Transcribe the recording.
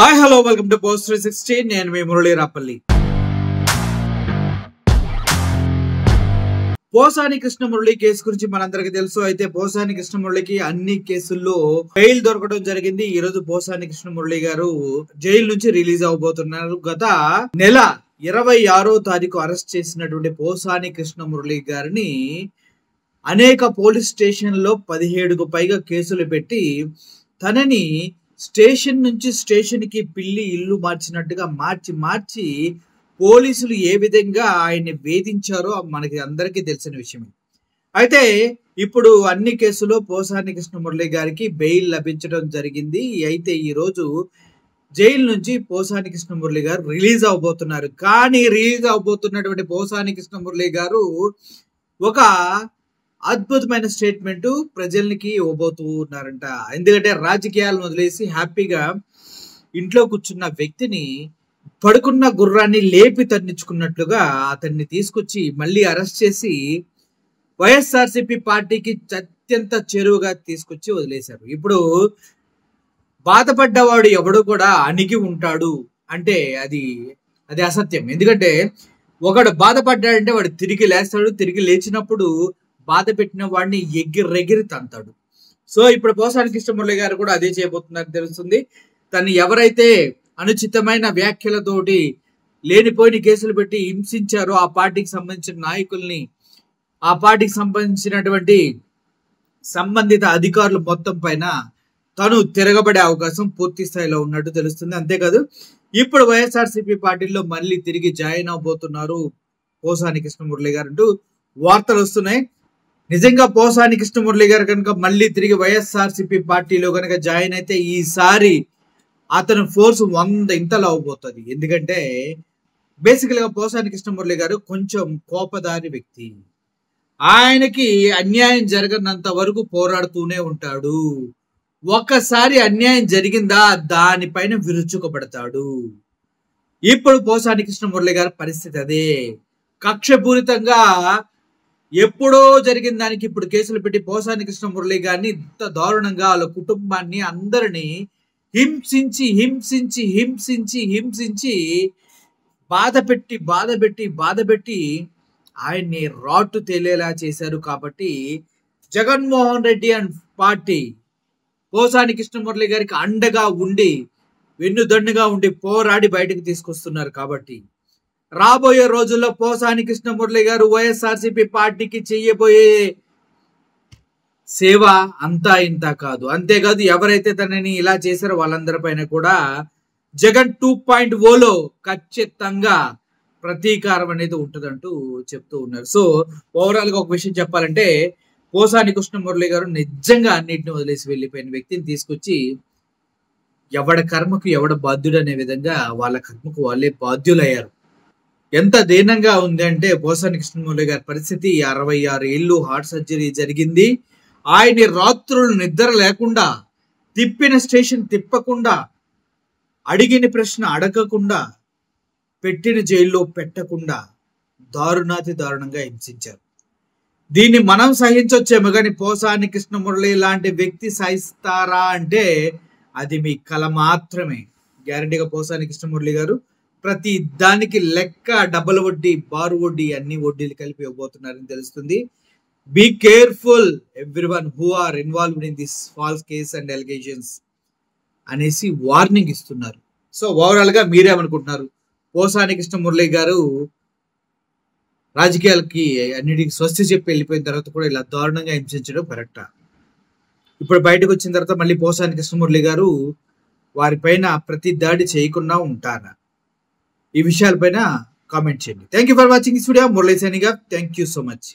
Hi hello welcome to post 360. నేను మీ Murali Rapalli. Posani Krishna Murali case గురించి మనందరికీ తెలుసు. అయితే పోసాని కృష్ణమురళికి అన్ని కేసుల్లో బెయిల్ దొరకడం జరిగింది. ఈ రోజు పోసాని కృష్ణమురళి గారు జైలు నుంచి రిలీజ్ అవబోతున్నారు. గత నెల 26వ తారీఖు అరెస్ట్ చేసినటువంటి పోసాని కృష్ణమురళి గారిని అనేక పోలీస్ స్టేషన్లో 17కు పైగా కేసులు పెట్టి తనని స్టేషన్ నుంచి స్టేషన్ కి పిల్లి ఇల్లు మార్చినట్టుగా మార్చి పోలీసులు ఏ విధంగా ఆయన్ని వేధించారో మనకి అందరికీ తెలిసిన విషయమే. అయితే ఇప్పుడు అన్ని కేసులో పోసాని కృష్ణమురళి గారికి బెయిల్ లభించడం జరిగింది. అయితే ఈ రోజు జైలు నుంచి పోసాని కృష్ణమురళి గారు రిలీజ్ అవబోతున్నారు. కానీ రిలీజ్ అవబోతున్నటువంటి పోసాని కృష్ణమురళి గారు ఒక అద్భుతమైన స్టేట్మెంట్ ప్రజలకి ఇవ్వబోతూ ఉన్నారంట. ఎందుకంటే రాజకీయాలను వదిలేసి హ్యాపీగా ఇంట్లో కూర్చున్న వ్యక్తిని పడుకున్న గుర్రాన్ని లేపి తన్నించుకున్నట్లుగా అతన్ని తీసుకొచ్చి మళ్ళీ అరెస్ట్ చేసి వైఎస్ఆర్సీపీ పార్టీకి అత్యంత చేరువుగా తీసుకొచ్చి వదిలేశారు. ఇప్పుడు బాధపడ్డవాడు ఎవడు కూడా అణిగి ఉంటాడు అంటే అది అసత్యం. ఎందుకంటే ఒకడు బాధపడ్డాడంటే వాడు తిరిగి లేస్తాడు. తిరిగి లేచినప్పుడు బాధ పెట్టిన వాడిని ఎగిరెగిరి తంతాడు. సో ఇప్పుడు పోసాని కృష్ణమురళి గారు కూడా అదే చేయబోతున్నారని తెలుస్తుంది. తను ఎవరైతే అనుచితమైన వ్యాఖ్యలతోటి లేనిపోయిన కేసులు పెట్టి హింసించారో ఆ పార్టీకి సంబంధించిన నాయకుల్ని, ఆ పార్టీకి సంబంధించినటువంటి సంబంధిత అధికారులు మొత్తం పైన తను తిరగబడే అవకాశం పూర్తి స్థాయిలో ఉన్నట్టు తెలుస్తుంది. అంతేకాదు ఇప్పుడు వైఎస్ఆర్సీపీ పార్టీలో మళ్ళీ తిరిగి జాయిన్ అవబోతున్నారు పోసాని కృష్ణమురళి గారు అంటూ వార్తలు వస్తున్నాయి. నిజంగా పోసాని కృష్ణమురళి గారు కనుక మళ్ళీ తిరిగి వైఎస్ఆర్సీపీ పార్టీలో కనుక జాయిన్ అయితే ఈసారి అతను ఫోర్స్ 100 ఇంతలు అవబోతుంది. ఎందుకంటే బేసికల్గా పోసాని కృష్ణమురళి గారు కొంచెం కోపదారి వ్యక్తి. ఆయనకి అన్యాయం జరగనంత వరకు పోరాడుతూనే ఉంటాడు. ఒక్కసారి అన్యాయం జరిగిందా దానిపైన విరుచుకుపడతాడు. ఇప్పుడు పోసాని కృష్ణమురళి గారి పరిస్థితి అదే. కక్షపూరితంగా ఎప్పుడో జరిగిన దానికి ఇప్పుడు కేసులు పెట్టి పోసాని కృష్ణమురళి గారిని ఇంత దారుణంగా వాళ్ళ కుటుంబాన్ని అందరినీ హింసించి హింసించి హింసించి హింసించి బాధపెట్టి ఆయన్ని రాటు తేలేలా చేశారు. కాబట్టి జగన్మోహన్ రెడ్డి అండ్ పార్టీ పోసాని కృష్ణమురళి గారికి అండగా ఉండి వెన్నుదన్నుగా ఉండి పోరాడి బయటకు తీసుకొస్తున్నారు. కాబట్టి రాబోయే రోజుల్లో పోసాని కృష్ణమురళి గారు వైఎస్ఆర్సీపీ పార్టీకి చెయ్యబోయే సేవ అంతా ఇంత కాదు. అంతేకాదు ఎవరైతే తనని ఇలా చేశారో వాళ్ళందరిపైన కూడా జగన్ 2.0లో ఖచ్చితంగా ప్రతీకారం అనేది ఉంటుందంటూ చెప్తూ ఉన్నారు. సో ఓవరాల్ గా ఒక విషయం చెప్పాలంటే పోసాని కృష్ణమురళి గారు నిజంగా అన్నింటిని వదిలేసి వెళ్ళిపోయిన వ్యక్తిని తీసుకొచ్చి ఎవడ కర్మకు ఎవడ బాధ్యుడు అనే విధంగా వాళ్ళ కర్మకు వాళ్ళే బాధ్యులయ్యారు. ఎంత దీనంగా ఉంది అంటే పోసాని కృష్ణమురళి గారి పరిస్థితి 66 ఏళ్ళు హార్ట్ సర్జరీ జరిగింది. ఆయన్ని రాత్రులు నిద్ర లేకుండా, తిప్పిన స్టేషన్ తిప్పకుండా, అడిగిన ప్రశ్న అడగకుండా, పెట్టిన జైల్లో పెట్టకుండా దారుణాతి దారుణంగా హింసించారు. దీన్ని మనం సహించొచ్చేమో కానీ పోసాని కృష్ణమురళి లాంటి వ్యక్తి సహిస్తారా అంటే అది మీ కల మాత్రమే. గ్యారంటీగా పోసాని కృష్ణమురళి గారు ప్రతి దానికి లెక్క, డబల్ వడ్డీ, బారు వడ్డీ అన్ని వడ్డీలు కలిపి ఇవ్వబోతున్నారని తెలుస్తుంది. Be careful everyone who are involved in this false case and allegations అనేసి వార్నింగ్ ఇస్తున్నారు. సో ఓవరాల్ గా మీరేమనుకుంటున్నారు? పోసాని కృష్ణమురళి గారు రాజకీయాలకి అన్నిటికీ స్వస్తి చెప్పి వెళ్ళిపోయిన తర్వాత కూడా ఇలా దారుణంగా హింసించడం కరెక్టా? ఇప్పుడు బయటకు వచ్చిన తర్వాత మళ్ళీ పోసాని కృష్ణమురళి గారు వారిపైన ప్రతి దాడి చేయకుండా ఉంటారా? ఈ విషయాలపైన కామెంట్ చేయండి. Thank you for watching this video. Murali signing off. Thank you so much.